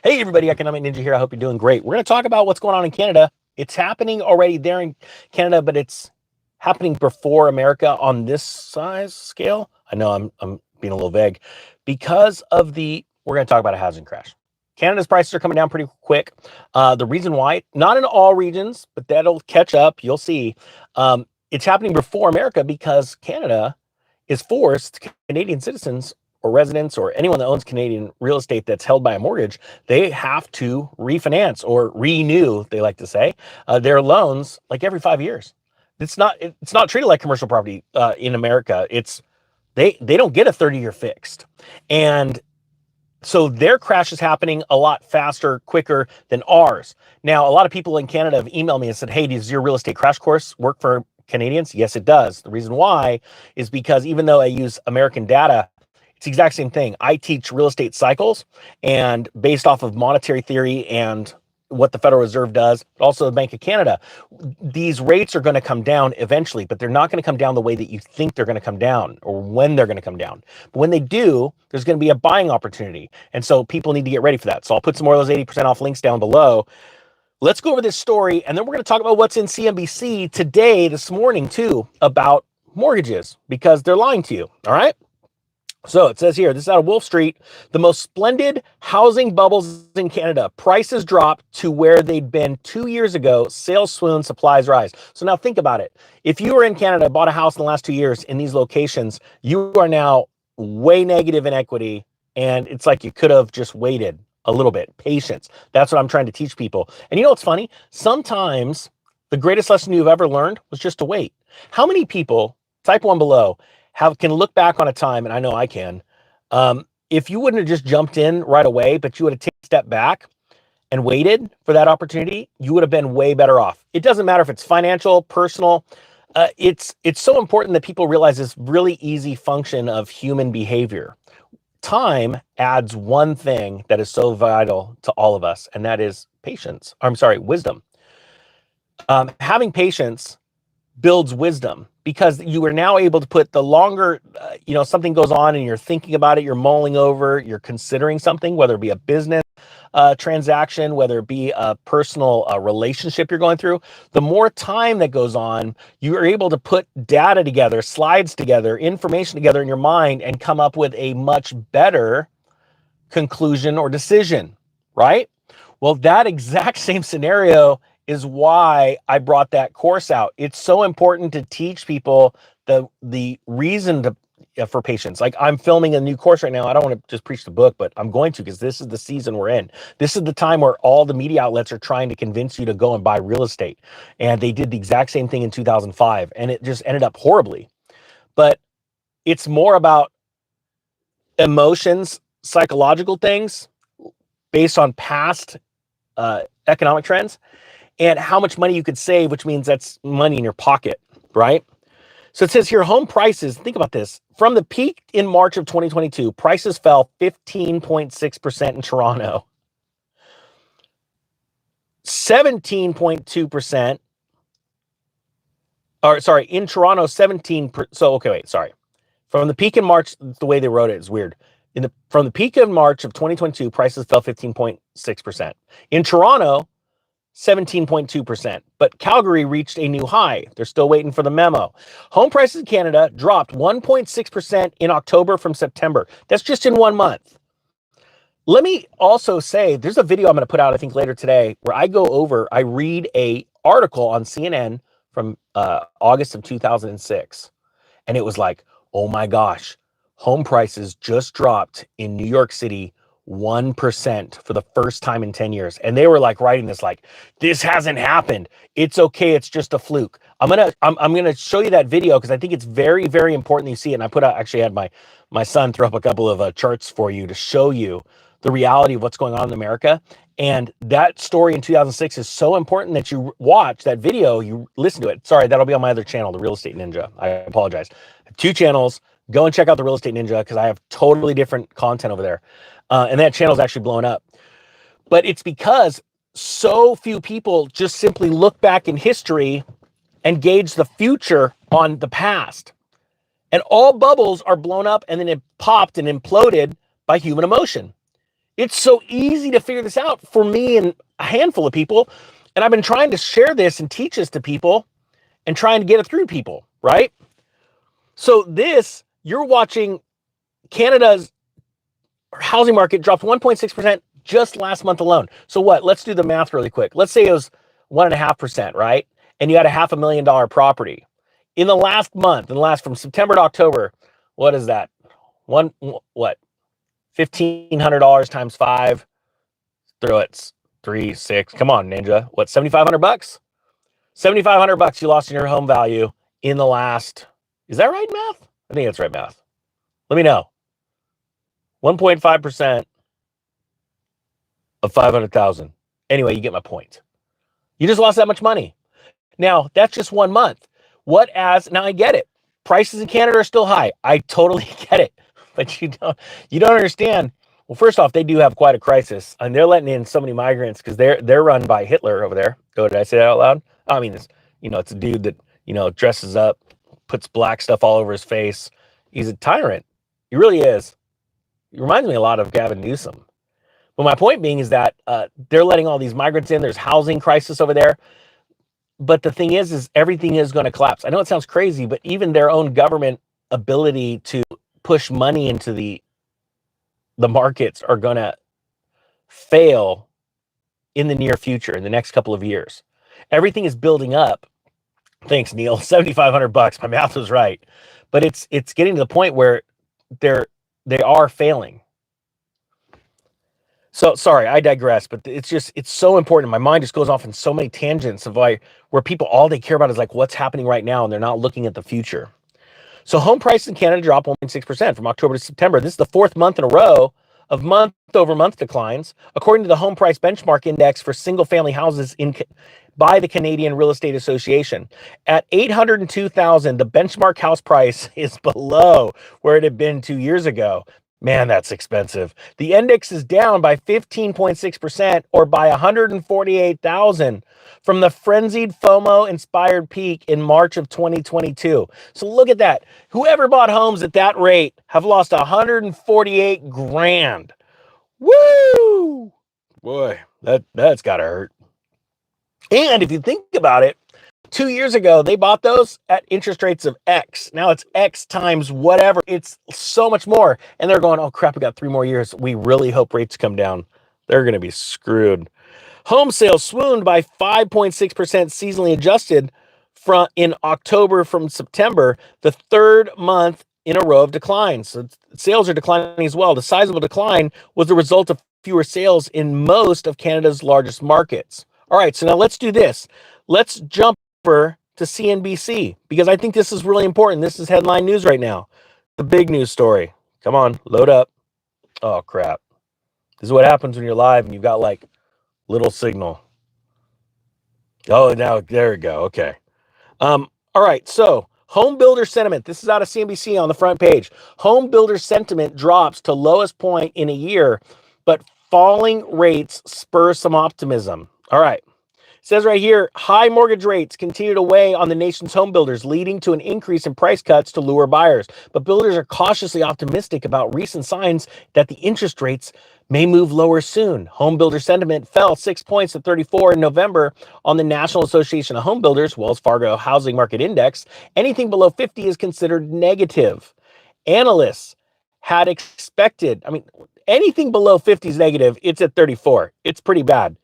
Hey everybody, Economic Ninja here. I hope you're doing great. We're going to talk about what's going on in Canada. It's happening already there in Canada, but it's happening before America on this size scale. I know I'm being a little vague because of we're going to talk about a housing crash. Canada's prices are coming down pretty quick. The reason why, not in all regions, but that'll catch up. You'll see. It's happening before America because Canada is forced Canadian citizens or residents or anyone that owns Canadian real estate that's held by a mortgage, they have to refinance or renew, they like to say, their loans like every 5 years. It's not treated like commercial property in America. They don't get a 30-year fixed. And so their crash is happening a lot faster, quicker than ours. Now, a lot of people in Canada have emailed me and said, hey, does your real estate crash course work for Canadians? Yes, it does. The reason why is because even though I use American data, it's the exact same thing. I teach real estate cycles, and based off of monetary theory and what the Federal Reserve does, but also the Bank of Canada, these rates are going to come down eventually, but they're not going to come down the way that you think they're going to come down or when they're going to come down. But when they do, there's going to be a buying opportunity. And so people need to get ready for that. So I'll put some more of those 80% off links down below. Let's go over this story, and then we're going to talk about what's in CNBC today, this morning, too, about mortgages, because they're lying to you, all right? So it says here, this is out of Wolf Street, the most splendid housing bubbles in Canada. Prices drop to where they'd been 2 years ago. Sales swoon, supplies rise. So now think about it. If you were in Canada, bought a house in the last 2 years in these locations, you are now way negative in equity. And it's like you could have just waited a little bit. Patience. That's what I'm trying to teach people. And you know what's funny? Sometimes the greatest lesson you've ever learned was just to wait. How many people, type one below, can look back on a time, and I know I can, if you wouldn't have just jumped in right away, but you would have taken a step back and waited for that opportunity, you would have been way better off. It doesn't matter if it's financial, personal. It's so important that people realize this really easy function of human behavior. Time adds one thing that is so vital to all of us, and that is patience. I'm sorry, wisdom. Having patience builds wisdom, because you are now able to put the longer, something goes on and you're thinking about it, you're mulling over, you're considering something, whether it be a business transaction, whether it be a personal relationship you're going through, the more time that goes on, you are able to put data together, slides together, information together in your mind and come up with a much better conclusion or decision, right? Well, that exact same scenario is why I brought that course out. It's so important to teach people the reason for patience. Like, I'm filming a new course right now. I don't want to just preach the book, but I'm going to, because this is the season we're in. This is the time where all the media outlets are trying to convince you to go and buy real estate. And they did the exact same thing in 2005, and it just ended up horribly. But it's more about emotions, psychological things based on past economic trends, and how much money you could save, which means that's money in your pocket, right? So it says here, home prices, think about this. From the peak in March of 2022, prices fell 15.6% in Toronto, 17.2%, or sorry, in Toronto, 17, so okay, wait, sorry. From the peak in March, the way they wrote it is weird. From the peak of March of 2022, prices fell 15.6%. In Toronto, 17.2%. But Calgary reached a new high. They're still waiting for the memo. Home prices in Canada dropped 1.6% in October from September. That's just in 1 month. Let me also say, there's a video I'm going to put out, I think, later today, where I read a article on CNN from August of 2006. And it was like, oh my gosh, home prices just dropped in New York City 1% for the first time in 10 years. And they were like writing this like, this hasn't happened. It's okay. It's just a fluke. I'm going to show you that video because I think it's very, very important that you see it. And actually had my son throw up a couple of charts for you to show you the reality of what's going on in America. And that story in 2006 is so important that you watch that video, you listen to it. Sorry, that'll be on my other channel, The Real Estate Ninja. I apologize. 2 channels. Go and check out The Real Estate Ninja because I have totally different content over there. And that channel is actually blown up. But it's because so few people just simply look back in history and gauge the future on the past. And all bubbles are blown up and then it popped and imploded by human emotion. It's so easy to figure this out for me and a handful of people. And I've been trying to share this and teach this to people and trying to get it through people, right? So you're watching Canada's housing market dropped 1.6% just last month alone. So what? Let's do the math really quick. Let's say it was 1.5%, right? And you had a $500,000 property. In the last month, from September to October, what is that? $1,500 times 5. Throw it 3, 6. Come on, Ninja. What, $7,500? $7,500 you lost in your home value in the last. Is that right math? I think that's right math. Let me know. 1.5% of 500,000. Anyway, you get my point. You just lost that much money. Now, that's just 1 month. Now I get it. Prices in Canada are still high. I totally get it. But you don't understand. Well, first off, they do have quite a crisis, and they're letting in so many migrants because they're run by Hitler over there. Oh, did I say that out loud? I mean, it's a dude that, dresses up, puts black stuff all over his face. He's a tyrant. He really is. He reminds me a lot of Gavin Newsom. But my point being is that they're letting all these migrants in. There's housing crisis over there. But the thing is everything is going to collapse. I know it sounds crazy, but even their own government ability to push money into the markets are going to fail in the near future, in the next couple of years. Everything is building up. Thanks, Neil. $7,500. My math was right. But it's getting to the point where they are failing. So sorry, I digress, but it's so important. My mind just goes off in so many tangents of where people, all they care about is like what's happening right now, and they're not looking at the future. So home prices in Canada dropped 1.6% from October to September. This is the fourth month in a row of month-over-month declines, according to the Home Price Benchmark Index for single-family houses by the Canadian Real Estate Association. At $802,000, the benchmark house price is below where it had been 2 years ago. Man, that's expensive. The index is down by 15.6% or by 148,000 from the frenzied FOMO-inspired peak in March of 2022. So look at that. Whoever bought homes at that rate have lost 148 grand. Woo! Boy, that's got to hurt. And if you think about it, 2 years ago, they bought those at interest rates of X. Now it's X times whatever. It's so much more. And they're going, oh crap, we got 3 more years. We really hope rates come down. They're going to be screwed. Home sales swooned by 5.6% seasonally adjusted in October from September, the third month in a row of declines. So sales are declining as well. The sizable decline was the result of fewer sales in most of Canada's largest markets. All right, so now let's do this. Let's jump over to CNBC because I think this is really important. This is headline news right now. The big news story. Come on, load up. Oh, crap. This is what happens when you're live and you've got like little signal. Oh, now there we go. Okay. All right. So home builder sentiment. This is out of CNBC on the front page. Home builder sentiment drops to lowest point in a year, but falling rates spur some optimism. All right. It says right here, high mortgage rates continue to weigh on the nation's home builders, leading to an increase in price cuts to lure buyers. But builders are cautiously optimistic about recent signs that the interest rates may move lower soon. Home builder sentiment fell 6 points to 34 in November on the National Association of Home Builders, Wells Fargo Housing Market Index. Anything below 50 is considered negative. Analysts had expected, anything below 50 is negative. It's at 34. It's pretty bad.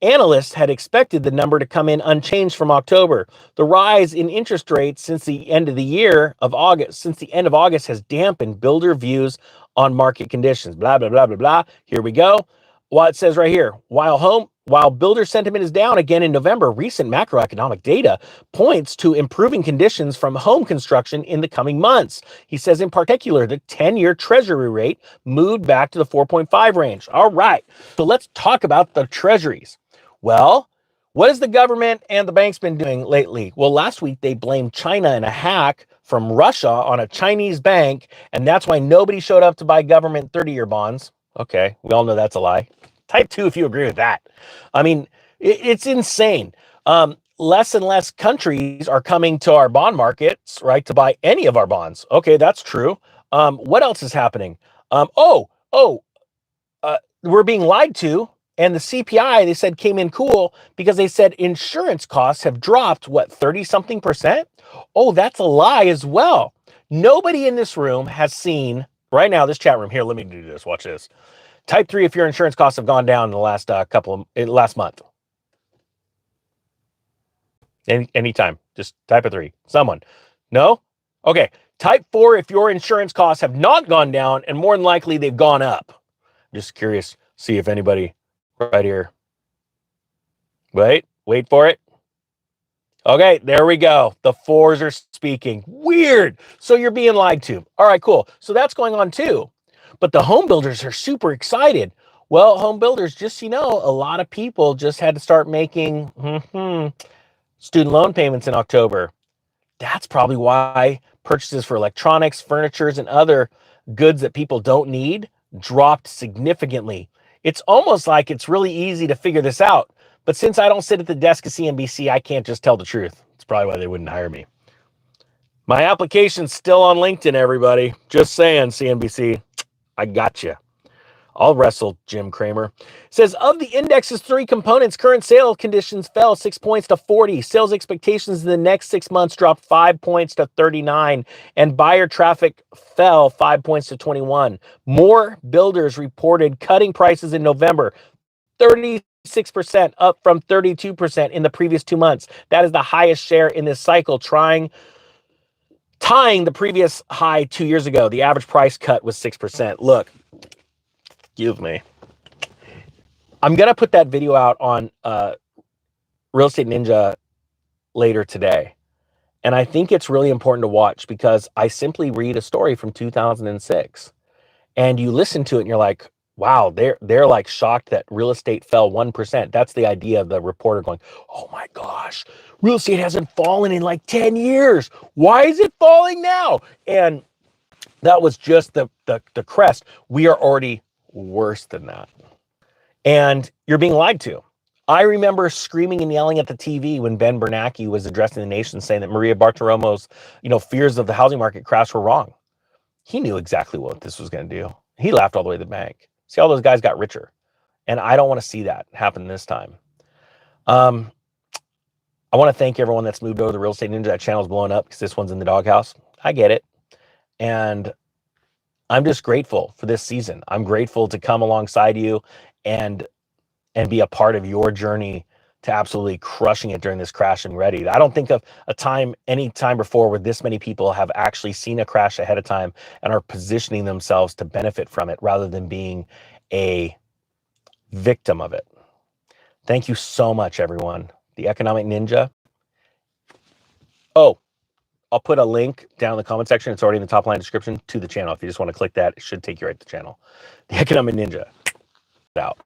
Analysts had expected the number to come in unchanged from October. The rise in interest rates since the end of August has dampened builder views on market conditions. Blah, blah, blah, blah, blah. Here we go. Well, it says right here, while builder sentiment is down again in November, recent macroeconomic data points to improving conditions from home construction in the coming months. He says in particular, the 10-year Treasury rate moved back to the 4.5 range. All right, so let's talk about the Treasuries. Well, what has the government and the banks been doing lately? Well, last week they blamed China and a hack from Russia on a Chinese bank, and that's why nobody showed up to buy government 30-year bonds. Okay, we all know that's a lie. Type 2 if you agree with that. It's insane. Less and less countries are coming to our bond markets, right, to buy any of our bonds. Okay, that's true. What else is happening? we're being lied to. And the CPI, they said, came in cool because they said insurance costs have dropped, what, 30 something percent? Oh, that's a lie as well. Nobody in this room has seen right now, this chat room here. Let me do this. Watch this. Type 3 if your insurance costs have gone down in the last last month. Anytime. Just type a 3. Someone. No? Okay. Type 4 if your insurance costs have not gone down, and more than likely they've gone up. Just curious, see if anybody right here. Wait for it. Okay, there we go. The 4s are speaking. Weird. So you're being lied to. All right, cool. So that's going on too. But the home builders are super excited. Well, home builders, just so you know, a lot of people just had to start making student loan payments in October. That's probably why purchases for electronics, furnitures, and other goods that people don't need dropped significantly. It's almost like it's really easy to figure this out. But since I don't sit at the desk of CNBC, I can't just tell the truth. It's probably why they wouldn't hire me. My application's still on LinkedIn, everybody. Just saying, CNBC. I got you. I'll wrestle, Jim Cramer. Says, of the index's 3 components, current sales conditions fell 6 points to 40. Sales expectations in the next 6 months dropped 5 points to 39. And buyer traffic fell 5 points to 21. More builders reported cutting prices in November. 36% up from 32% in the previous 2 months. That is the highest share in this cycle, tying the previous high 2 years ago. The average price cut was 6%. Look, excuse me. I'm going to put that video out on Real Estate Ninja later today. And I think it's really important to watch because I simply read a story from 2006 and you listen to it and you're like, wow, they're like shocked that real estate fell 1%. That's the idea of the reporter going, oh my gosh, real estate hasn't fallen in like 10 years. Why is it falling now? And that was just the crest. We are already worse than that. And you're being lied to. I remember screaming and yelling at the TV when Ben Bernanke was addressing the nation saying that Maria Bartiromo's, fears of the housing market crash were wrong. He knew exactly what this was going to do. He laughed all the way to the bank. See, all those guys got richer. And I don't want to see that happen this time. I want to thank everyone that's moved over to the Real Estate Ninja. That channel's blowing up because this one's in the doghouse. I get it. And I'm just grateful for this season. I'm grateful to come alongside you and be a part of your journey to absolutely crushing it during this crash and ready. I don't think of any time before where this many people have actually seen a crash ahead of time and are positioning themselves to benefit from it rather than being a victim of it. Thank you so much, everyone. The Economic Ninja. Oh, I'll put a link down in the comment section. It's already in the top line description to the channel. If you just want to click that, it should take you right to the channel. The Economic Ninja. Out.